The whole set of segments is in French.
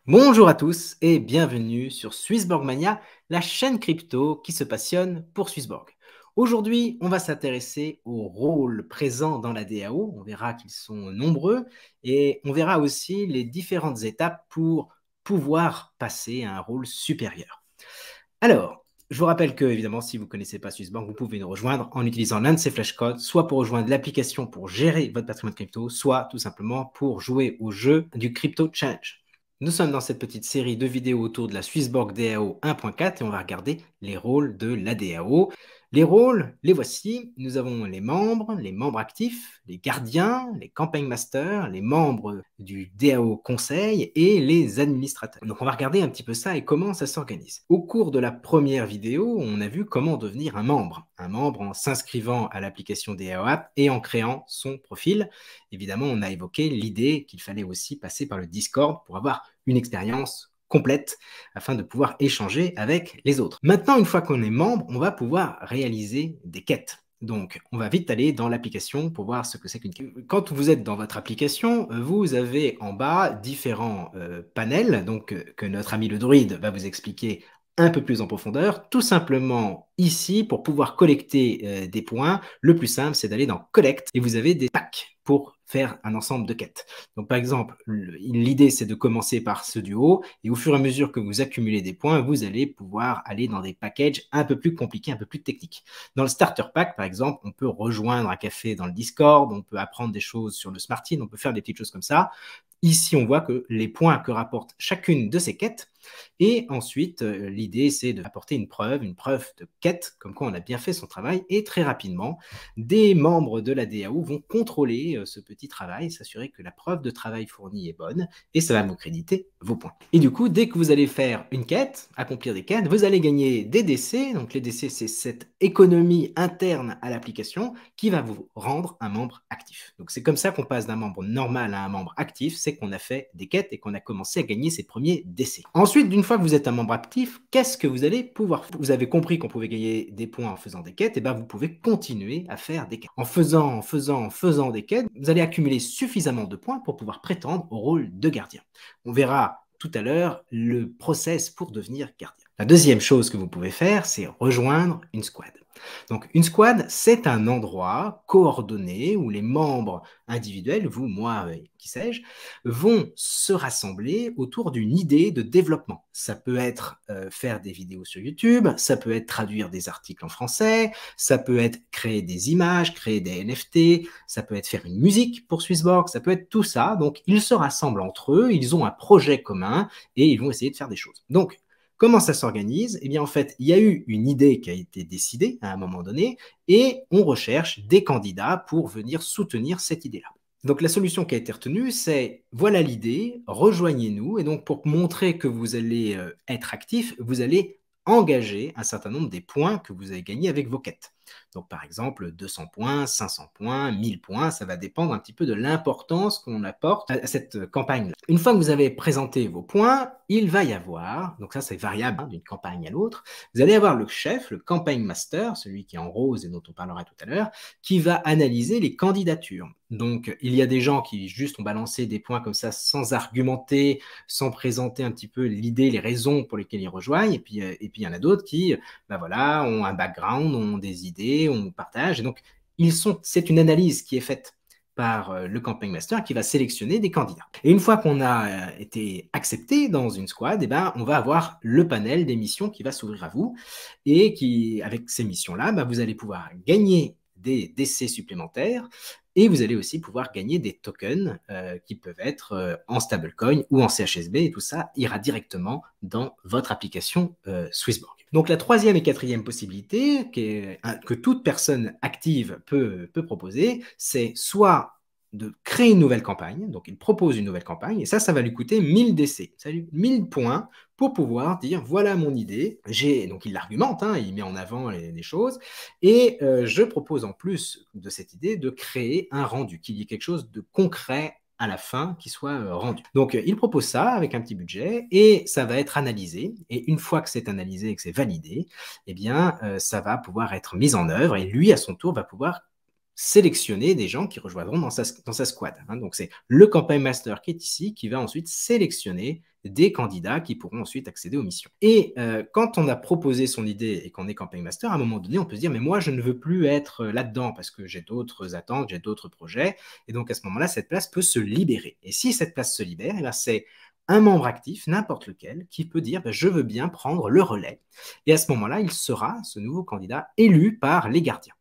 Bonjour à tous et bienvenue sur Swissborg Mania, la chaîne crypto qui se passionne pour Swissborg. Aujourd'hui, on va s'intéresser aux rôles présents dans la DAO. On verra qu'ils sont nombreux et on verra aussi les différentes étapes pour pouvoir passer à un rôle supérieur. Alors, je vous rappelle que, évidemment, si vous ne connaissez pas Swissborg, vous pouvez nous rejoindre en utilisant l'un de ces flashcodes, soit pour rejoindre l'application pour gérer votre patrimoine crypto, soit tout simplement pour jouer au jeu du Crypto Challenge. Nous sommes dans cette petite série de vidéos autour de la Swissborg DAO 1.4 et on va regarder les rôles de la DAO. Les rôles, les voici. Nous avons les membres actifs, les gardiens, les campaign masters, les membres du DAO conseil et les administrateurs. Donc on va regarder un petit peu ça et comment ça s'organise. Au cours de la première vidéo, on a vu comment devenir un membre en s'inscrivant à l'application DAO App et en créant son profil. Évidemment, on a évoqué l'idée qu'il fallait aussi passer par le Discord pour avoir une expérience complète afin de pouvoir échanger avec les autres. Maintenant, une fois qu'on est membre, on va pouvoir réaliser des quêtes. Donc, on va vite aller dans l'application pour voir ce que c'est qu'une quête. Quand vous êtes dans votre application, vous avez en bas différents panels que notre ami le druide va vous expliquer un peu plus en profondeur. Tout simplement, ici, pour pouvoir collecter des points, le plus simple, c'est d'aller dans Collect et vous avez des packs pour faire un ensemble de quêtes. Donc, par exemple, l'idée, c'est de commencer par ceux du haut et au fur et à mesure que vous accumulez des points, vous allez pouvoir aller dans des packages un peu plus compliqués, un peu plus techniques. Dans le Starter Pack, par exemple, on peut rejoindre un café dans le Discord, on peut apprendre des choses sur le Smartine, on peut faire des petites choses comme ça. Ici, on voit que les points que rapporte chacune de ces quêtes. Et ensuite, l'idée, c'est d'apporter une preuve de quête, comme quoi on a bien fait son travail. Et très rapidement, des membres de la DAO vont contrôler ce petit travail, s'assurer que la preuve de travail fournie est bonne, et ça va vous créditer vos points. Et du coup, dès que vous allez faire une quête, accomplir des quêtes, vous allez gagner des DC. Donc les DC, c'est cette économie interne à l'application qui va vous rendre un membre actif. Donc c'est comme ça qu'on passe d'un membre normal à un membre actif, c'est qu'on a fait des quêtes et qu'on a commencé à gagner ses premiers DC. Ensuite, d'une fois que vous êtes un membre actif, qu'est-ce que vous allez pouvoir faire? Vous avez compris qu'on pouvait gagner des points en faisant des quêtes, et bien vous pouvez continuer à faire des quêtes. En faisant des quêtes, vous allez accumuler suffisamment de points pour pouvoir prétendre au rôle de gardien. On verra tout à l'heure le process pour devenir gardien. La deuxième chose que vous pouvez faire, c'est rejoindre une squad. Donc, une squad, c'est un endroit coordonné où les membres individuels, vous, moi, qui sais-je, vont se rassembler autour d'une idée de développement. Ça peut être faire des vidéos sur YouTube, ça peut être traduire des articles en français, ça peut être créer des images, créer des NFT, ça peut être faire une musique pour Swissborg, ça peut être tout ça. Donc, ils se rassemblent entre eux, ils ont un projet commun et ils vont essayer de faire des choses. Donc, comment ça s'organise? Eh bien, en fait, il y a eu une idée qui a été décidée à un moment donné et on recherche des candidats pour venir soutenir cette idée-là. Donc, la solution qui a été retenue, c'est voilà l'idée, rejoignez-nous. Et donc, pour montrer que vous allez être actif, vous allez engager un certain nombre des points que vous avez gagnés avec vos quêtes. Donc, par exemple, 200 points, 500 points, 1000 points, ça va dépendre un petit peu de l'importance qu'on apporte à cette campagne-là. Une fois que vous avez présenté vos points, il va y avoir, donc ça c'est variable d'une campagne à l'autre, vous allez avoir le chef, le campaign master, celui qui est en rose et dont on parlera tout à l'heure, qui va analyser les candidatures. Donc, il y a des gens qui juste ont balancé des points comme ça sans argumenter, sans présenter un petit peu l'idée, les raisons pour lesquelles ils rejoignent. Et puis il y en a d'autres qui voilà, ont un background, ont des idées, on partage. Et donc, c'est une analyse qui est faite par le campaign master qui va sélectionner des candidats. Et une fois qu'on a été accepté dans une squad, eh ben, on va avoir le panel des missions qui va s'ouvrir à vous. Et avec ces missions-là, vous allez pouvoir gagner des DC supplémentaires et vous allez aussi pouvoir gagner des tokens qui peuvent être en stablecoin ou en CHSB et tout ça ira directement dans votre application Swissborg. Donc la troisième et quatrième possibilité que toute personne active peut proposer, c'est soit de créer une nouvelle campagne, donc il propose une nouvelle campagne, et ça va lui coûter 1000 DC, ça lui 1000 points pour pouvoir dire voilà mon idée, donc il l'argumente, il met en avant les choses, et je propose en plus de cette idée de créer un rendu, qu'il y ait quelque chose de concret à la fin qui soit rendu. Donc, il propose ça avec un petit budget et ça va être analysé. Et une fois que c'est analysé et que c'est validé, eh bien, ça va pouvoir être mis en œuvre et lui, à son tour, va pouvoir sélectionner des gens qui rejoindront dans sa squad. Donc, c'est le campaign master qui est ici qui va ensuite sélectionner des candidats qui pourront ensuite accéder aux missions. Et quand on a proposé son idée et qu'on est campaign master, à un moment donné, on peut se dire, mais moi, je ne veux plus être là-dedans parce que j'ai d'autres attentes, j'ai d'autres projets. Et donc, à ce moment-là, cette place peut se libérer. Et si cette place se libère, eh bien, c'est un membre actif, n'importe lequel, qui peut dire, je veux bien prendre le relais. Et à ce moment-là, il sera, ce nouveau candidat, élu par les gardiens.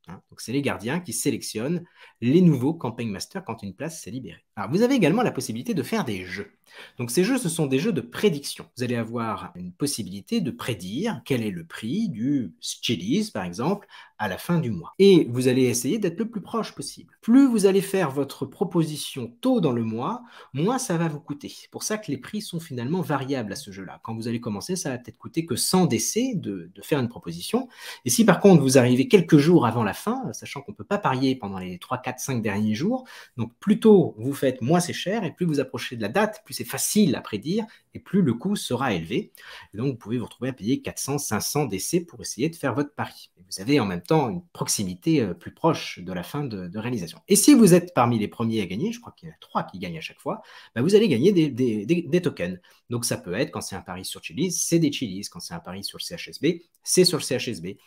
Donc, c'est les gardiens qui sélectionnent les nouveaux campaign masters quand une place s'est libérée. Alors, vous avez également la possibilité de faire des jeux. Donc, ces jeux, ce sont des jeux de prédiction. Vous allez avoir une possibilité de prédire quel est le prix du Chili's, par exemple, à la fin du mois. Et vous allez essayer d'être le plus proche possible. Plus vous allez faire votre proposition tôt dans le mois, moins ça va vous coûter. C'est pour ça que les prix sont finalement variables à ce jeu-là. Quand vous allez commencer, ça va peut-être coûter que 100 DC de faire une proposition. Et si par contre vous arrivez quelques jours avant la fin, sachant qu'on ne peut pas parier pendant les 3, 4, 5 derniers jours, donc plus tôt vous faites, moins c'est cher, et plus vous approchez de la date, plus c'est facile à prédire, et plus le coût sera élevé. Et donc vous pouvez vous retrouver à payer 400, 500 DC pour essayer de faire votre pari. Et vous avez en même temps une proximité plus proche de la fin de réalisation. Et si vous êtes parmi les premiers à gagner, je crois qu'il y en a 3 qui gagnent à chaque fois, bah vous allez gagner des tokens. Donc ça peut être, quand c'est un pari sur Chili's, c'est des Chili's, quand c'est un pari sur le CHSB, c'est sur le CHSB,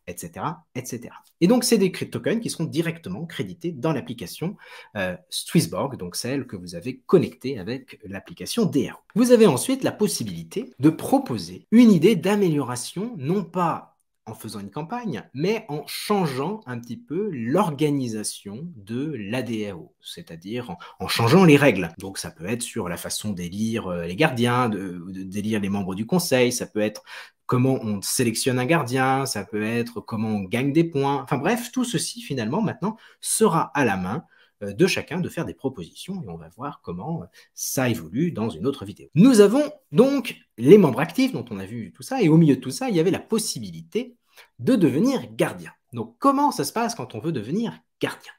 etc., etc. Et donc, c'est des tokens qui seront directement crédités dans l'application Swissborg, donc celle que vous avez connectée avec l'application DAO. Vous avez ensuite la possibilité de proposer une idée d'amélioration, non pas en faisant une campagne, mais en changeant un petit peu l'organisation de l'ADAO, c'est-à-dire en changeant les règles. Donc ça peut être sur la façon d'élire les gardiens, d'élire les membres du conseil, ça peut être comment on sélectionne un gardien, ça peut être comment on gagne des points. Enfin bref, tout ceci finalement maintenant sera à la main de chacun de faire des propositions et on va voir comment ça évolue dans une autre vidéo. Nous avons donc les membres actifs dont on a vu tout ça et au milieu de tout ça, il y avait la possibilité de devenir gardien. Donc comment ça se passe quand on veut devenir gardien?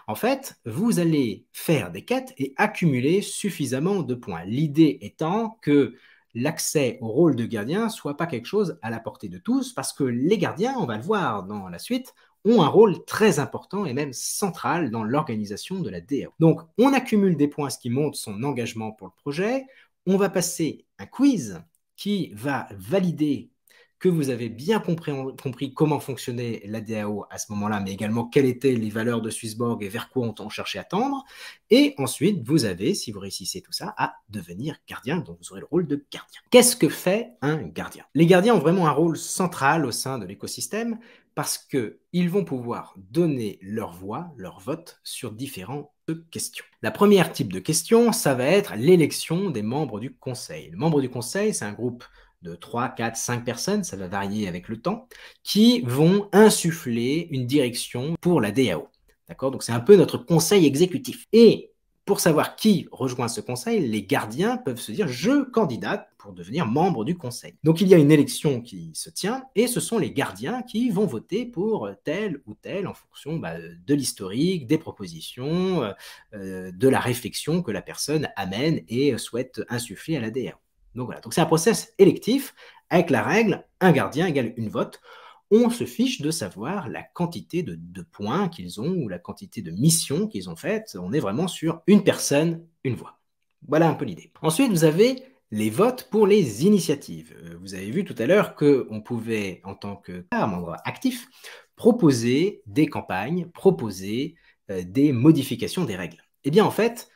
En fait, vous allez faire des quêtes et accumuler suffisamment de points. L'idée étant que l'accès au rôle de gardien soit pas quelque chose à la portée de tous, parce que les gardiens, on va le voir dans la suite, ont un rôle très important et même central dans l'organisation de la DAO. Donc, on accumule des points, ce qui montre son engagement pour le projet. On va passer un quiz qui va valider que vous avez bien compris comment fonctionnait la DAO à ce moment-là, mais également quelles étaient les valeurs de Swissborg et vers quoi on cherchait à tendre. Et ensuite, vous avez, si vous réussissez tout ça, à devenir gardien, donc vous aurez le rôle de gardien. Qu'est-ce que fait un gardien? Les gardiens ont vraiment un rôle central au sein de l'écosystème parce qu'ils vont pouvoir donner leur voix, leur vote sur différentes questions. La première type de question, ça va être l'élection des membres du conseil. Le membre du conseil, c'est un groupe de 3, 4, 5 personnes, ça va varier avec le temps, qui vont insuffler une direction pour la DAO. D'accord? Donc c'est un peu notre conseil exécutif. Et pour savoir qui rejoint ce conseil, les gardiens peuvent se dire « je candidate pour devenir membre du conseil ». Donc il y a une élection qui se tient et ce sont les gardiens qui vont voter pour tel ou tel en fonction de l'historique, des propositions, de la réflexion que la personne amène et souhaite insuffler à la DAO. Donc voilà, donc c'est un process électif avec la règle un gardien égale une vote. On se fiche de savoir la quantité de points qu'ils ont ou la quantité de missions qu'ils ont faites. On est vraiment sur une personne, une voix. Voilà un peu l'idée. Ensuite, vous avez les votes pour les initiatives. Vous avez vu tout à l'heure qu'on pouvait, en tant que membre actif, proposer des campagnes, proposer des modifications des règles. Eh bien, en fait,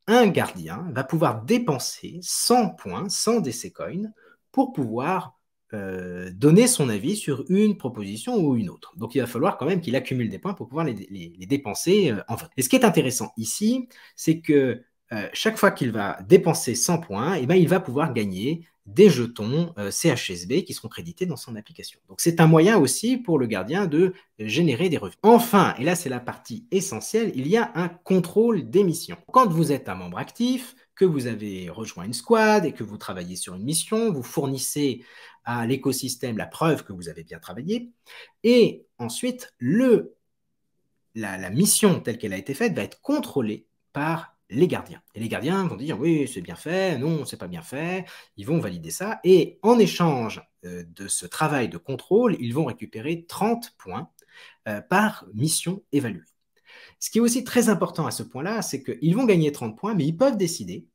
un gardien va pouvoir dépenser 100 points, 100 DC coins, pour pouvoir donner son avis sur une proposition ou une autre. Donc il va falloir quand même qu'il accumule des points pour pouvoir les dépenser en vote. Et ce qui est intéressant ici, c'est que chaque fois qu'il va dépenser 100 points, eh ben, il va pouvoir gagner des jetons CHSB qui seront crédités dans son application. Donc c'est un moyen aussi pour le gardien de générer des revenus. Enfin, et là c'est la partie essentielle, il y a un contrôle des missions. Quand vous êtes un membre actif, que vous avez rejoint une squad et que vous travaillez sur une mission, vous fournissez à l'écosystème la preuve que vous avez bien travaillé, et ensuite la mission telle qu'elle a été faite va être contrôlée par les gardiens. Et les gardiens vont dire oui, c'est bien fait, non, c'est pas bien fait, ils vont valider ça, et en échange de ce travail de contrôle, ils vont récupérer 30 points par mission évaluée. Ce qui est aussi très important à ce point-là, c'est qu'ils vont gagner 30 points, mais ils peuvent décider,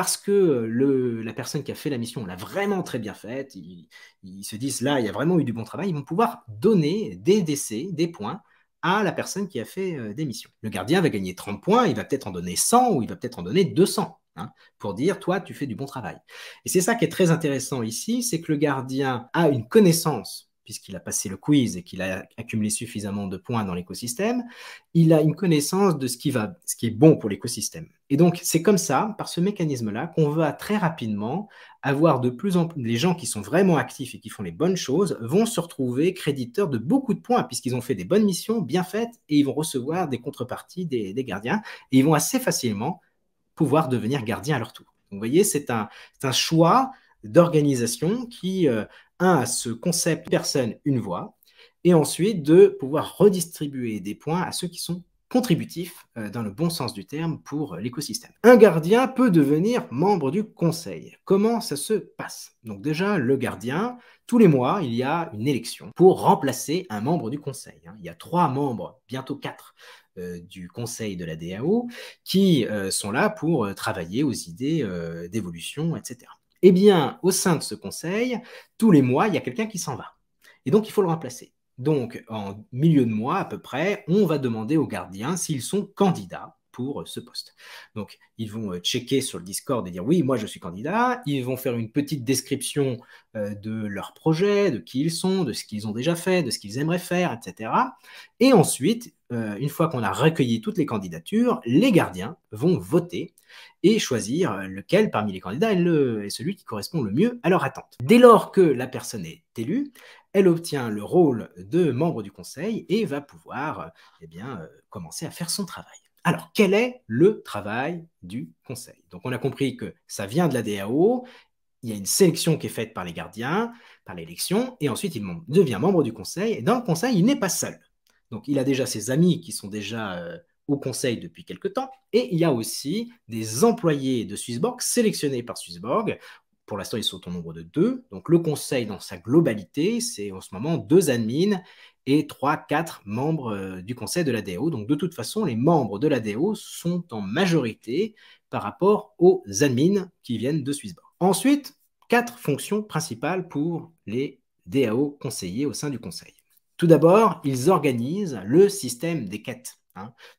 parce que la personne qui a fait la mission l'a vraiment très bien faite, ils se disent là, il y a vraiment eu du bon travail, ils vont pouvoir donner des décès, des points à la personne qui a fait des missions. Le gardien va gagner 30 points, il va peut-être en donner 100 ou il va peut-être en donner 200 hein, pour dire toi, tu fais du bon travail. Et c'est ça qui est très intéressant ici, c'est que le gardien a une connaissance puisqu'il a passé le quiz et qu'il a accumulé suffisamment de points dans l'écosystème, il a une connaissance de ce qui est bon pour l'écosystème. Et donc, c'est comme ça, par ce mécanisme-là, qu'on va très rapidement avoir de plus en plus, les gens qui sont vraiment actifs et qui font les bonnes choses vont se retrouver créditeurs de beaucoup de points, puisqu'ils ont fait des bonnes missions bien faites et ils vont recevoir des contreparties des gardiens et ils vont assez facilement pouvoir devenir gardiens à leur tour. Donc, vous voyez, c'est un choix d'organisation qui a ce concept personne, une voix, et ensuite de pouvoir redistribuer des points à ceux qui sont contributifs dans le bon sens du terme pour l'écosystème. Un gardien peut devenir membre du conseil. Comment ça se passe? Donc déjà, le gardien, tous les mois, il y a une élection pour remplacer un membre du conseil. Il y a 3 membres, bientôt 4, du conseil de la DAO qui sont là pour travailler aux idées d'évolution, etc. Eh bien, au sein de ce conseil, tous les mois, il y a quelqu'un qui s'en va. Et donc, il faut le remplacer. Donc, en milieu de mois à peu près, on va demander aux gardiens s'ils sont candidats pour ce poste. Donc, ils vont checker sur le Discord et dire oui, moi je suis candidat. Ils vont faire une petite description de leur projet, de qui ils sont, de ce qu'ils ont déjà fait, de ce qu'ils aimeraient faire, etc. Et ensuite, une fois qu'on a recueilli toutes les candidatures, les gardiens vont voter et choisir lequel parmi les candidats est celui qui correspond le mieux à leur attente. Dès lors que la personne est élue, elle obtient le rôle de membre du conseil et va pouvoir commencer à faire son travail. Alors, quel est le travail du conseil? Donc, on a compris que ça vient de la DAO, il y a une sélection qui est faite par les gardiens, par l'élection, et ensuite il devient membre du conseil. Et dans le conseil, il n'est pas seul. Donc, il a déjà ses amis qui sont déjà au conseil depuis quelque temps, et il y a aussi des employés de Swissborg sélectionnés par Swissborg. Pour l'instant, ils sont au nombre de 2. Donc, le conseil, dans sa globalité, c'est en ce moment 2 admins et 3-4 membres du conseil de la DAO. Donc, de toute façon, les membres de la DAO sont en majorité par rapport aux admins qui viennent de Swissborg. Ensuite, 4 fonctions principales pour les DAO conseillers au sein du conseil. Tout d'abord, ils organisent le système des quêtes.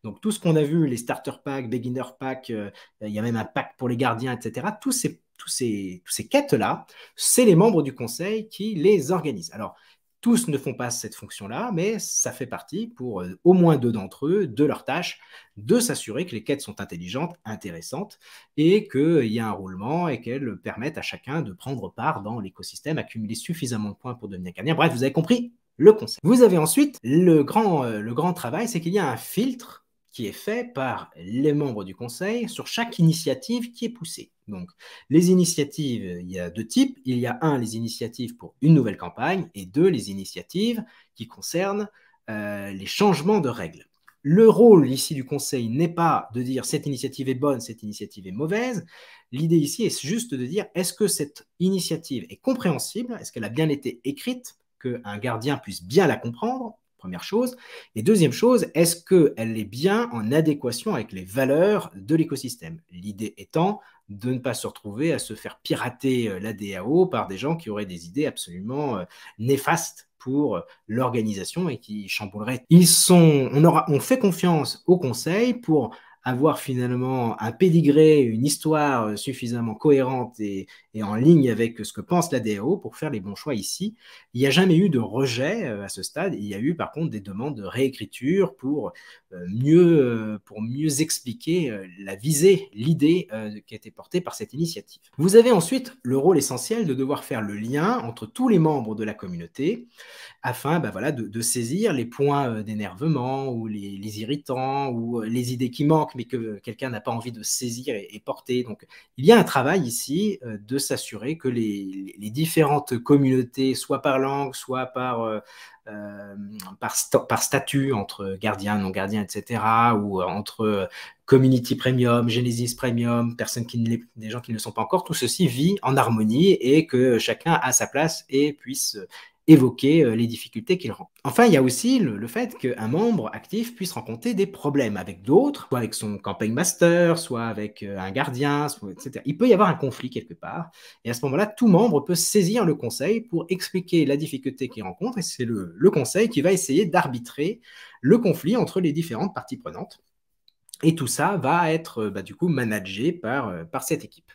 Donc, tout ce qu'on a vu, les starter packs, beginner packs, il y a même un pack pour les gardiens, etc. Tous ces quêtes-là, c'est les membres du conseil qui les organisent. Alors, tous ne font pas cette fonction-là, mais ça fait partie pour au moins 2 d'entre eux, de leur tâche, de s'assurer que les quêtes sont intelligentes, intéressantes, et qu'il y a un roulement et qu'elles permettent à chacun de prendre part dans l'écosystème, accumuler suffisamment de points pour devenir gardien. Bref, vous avez compris le concept. Vous avez ensuite le grand travail, c'est qu'il y a un filtre qui est fait par les membres du conseil sur chaque initiative qui est poussée. Donc, les initiatives, il y a 2 types. Il y a les initiatives pour une nouvelle campagne, et 2, les initiatives qui concernent les changements de règles. Le rôle ici du conseil n'est pas de dire cette initiative est bonne, cette initiative est mauvaise. L'idée ici est juste de dire est-ce que cette initiative est compréhensible, est-ce qu'elle a bien été écrite, qu'un gardien puisse bien la comprendre, première chose. Et deuxième chose, est-ce qu'elle est bien en adéquation avec les valeurs de l'écosystème? L'idée étant de ne pas se retrouver à se faire pirater la DAO par des gens qui auraient des idées absolument néfastes pour l'organisation et qui chambouleraient. On fait confiance au conseil pour avoir finalement un pédigré, une histoire suffisamment cohérente et en ligne avec ce que pense la DAO pour faire les bons choix ici. Il n'y a jamais eu de rejet à ce stade. Il y a eu par contre des demandes de réécriture pour mieux expliquer la visée, l'idée qui a été portée par cette initiative. Vous avez ensuite le rôle essentiel de devoir faire le lien entre tous les membres de la communauté afin de saisir les points d'énervement ou les irritants ou les idées qui manquent mais que quelqu'un n'a pas envie de saisir et porter. Donc, il y a un travail ici de s'assurer que les différentes communautés, soit par langue, soit par statut entre gardiens, non-gardiens, etc., ou entre Community Premium, Genesis Premium, des gens qui ne le sont pas encore, tout ceci vit en harmonie et que chacun a sa place et puisse évoquer les difficultés qu'il rencontre. Enfin, il y a aussi le fait qu'un membre actif puisse rencontrer des problèmes avec d'autres, soit avec son campaign master, soit avec un gardien, etc. Il peut y avoir un conflit quelque part, et à ce moment-là, tout membre peut saisir le conseil pour expliquer la difficulté qu'il rencontre, et c'est le conseil qui va essayer d'arbitrer le conflit entre les différentes parties prenantes. Et tout ça va être du coup managé par cette équipe.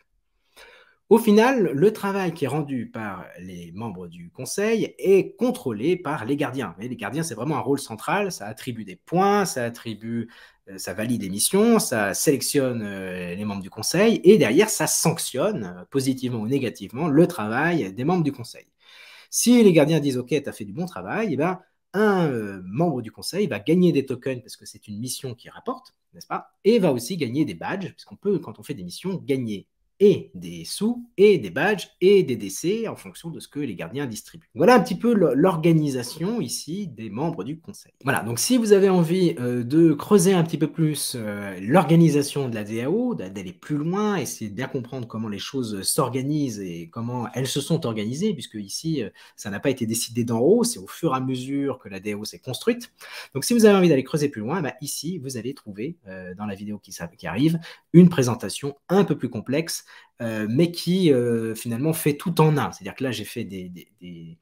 Au final, le travail qui est rendu par les membres du conseil est contrôlé par les gardiens. Et les gardiens, c'est vraiment un rôle central. Ça attribue des points, ça valide les missions, ça sélectionne les membres du conseil et derrière, ça sanctionne positivement ou négativement le travail des membres du conseil. Si les gardiens disent OK, tu as fait du bon travail, eh ben, un membre du conseil va gagner des tokens parce que c'est une mission qui rapporte, n'est-ce pas? Et va aussi gagner des badges, parce qu'on peut, quand on fait des missions, gagner et des sous, et des badges, et des décès en fonction de ce que les gardiens distribuent. Voilà un petit peu l'organisation ici des membres du conseil. Voilà, donc si vous avez envie de creuser un petit peu plus l'organisation de la DAO, d'aller plus loin, essayer de bien comprendre comment les choses s'organisent et comment elles se sont organisées, puisque ici, ça n'a pas été décidé d'en haut, c'est au fur et à mesure que la DAO s'est construite. Donc si vous avez envie d'aller creuser plus loin, ici, vous allez trouver, dans la vidéo qui arrive, une présentation un peu plus complexe, mais qui finalement fait tout en un. C'est-à-dire que là, j'ai fait des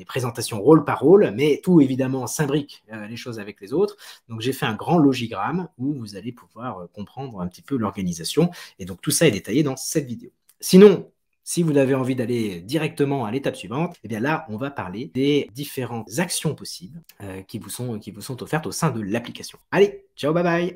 présentations rôle par rôle, mais tout évidemment s'imbrique les choses avec les autres. Donc j'ai fait un grand logigramme où vous allez pouvoir comprendre un petit peu l'organisation. Et donc tout ça est détaillé dans cette vidéo. Sinon, si vous avez envie d'aller directement à l'étape suivante, eh bien là, on va parler des différentes actions possibles qui vous sont offertes au sein de l'application. Allez, ciao, bye bye!